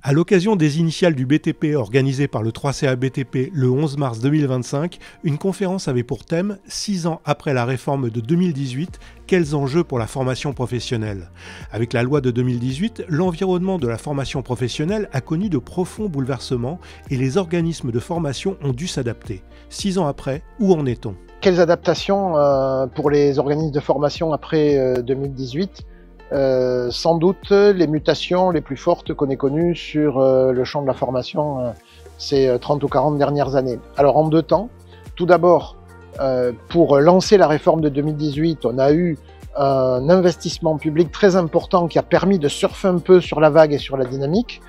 À l'occasion des initiales du BTP organisées par le 3CA BTP le 11 mars 2025, une conférence avait pour thème « 6 ans après la réforme de 2018, quels enjeux pour la formation professionnelle ?» Avec la loi de 2018, l'environnement de la formation professionnelle a connu de profonds bouleversements et les organismes de formation ont dû s'adapter. 6 ans après, où en est-on ? Quelles adaptations pour les organismes de formation après 2018 ? Sans doute les mutations les plus fortes qu'on ait connues sur le champ de la formation ces 30 ou 40 dernières années. Alors en deux temps, tout d'abord, pour lancer la réforme de 2018, on a eu un investissement public très important qui a permis de surfer un peu sur la vague et sur la dynamique.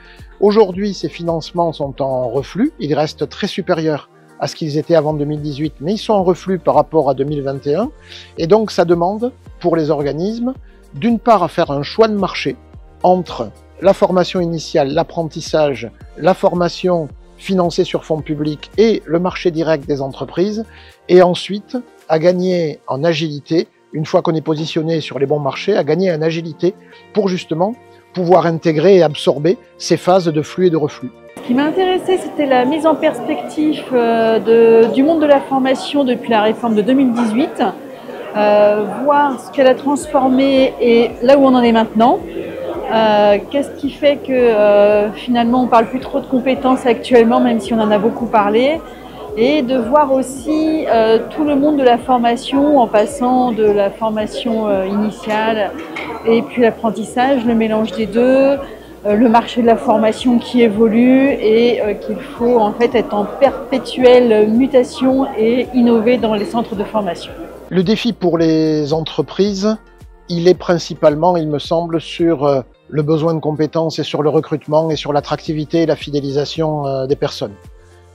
Aujourd'hui, ces financements sont en reflux, ils restent très supérieurs à ce qu'ils étaient avant 2018, mais ils sont en reflux par rapport à 2021, et donc ça demande pour les organismes d'une part à faire un choix de marché entre la formation initiale, l'apprentissage, la formation financée sur fonds publics et le marché direct des entreprises, et ensuite à gagner en agilité, une fois qu'on est positionné sur les bons marchés, à gagner en agilité pour justement pouvoir intégrer et absorber ces phases de flux et de reflux. Ce qui m'a intéressé, c'était la mise en perspective du monde de la formation depuis la réforme de 2018. Voir ce qu'elle a transformé et là où on en est maintenant. Qu'est-ce qui fait que finalement on ne parle plus trop de compétences actuellement, même si on en a beaucoup parlé, et de voir aussi tout le monde de la formation en passant de la formation initiale et puis l'apprentissage, le mélange des deux, le marché de la formation qui évolue et qu'il faut en fait être en perpétuelle mutation et innover dans les centres de formation. Le défi pour les entreprises, il est principalement, il me semble, sur le besoin de compétences et sur le recrutement et sur l'attractivité et la fidélisation des personnes.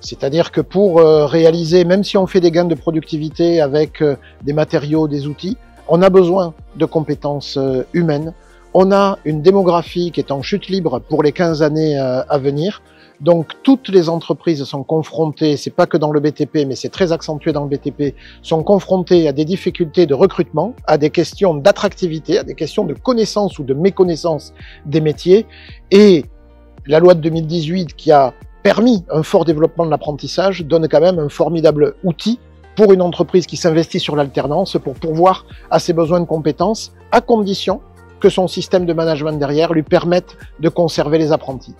C'est-à-dire que pour réaliser, même si on fait des gains de productivité avec des matériaux, des outils, on a besoin de compétences humaines. On a une démographie qui est en chute libre pour les 15 années à venir. Donc toutes les entreprises sont confrontées, c'est pas que dans le BTP, mais c'est très accentué dans le BTP, sont confrontées à des difficultés de recrutement, à des questions d'attractivité, à des questions de connaissance ou de méconnaissance des métiers. Et la loi de 2018 qui a permis un fort développement de l'apprentissage donne quand même un formidable outil pour une entreprise qui s'investit sur l'alternance pour pourvoir à ses besoins de compétences, à condition que son système de management derrière lui permette de conserver les apprentis.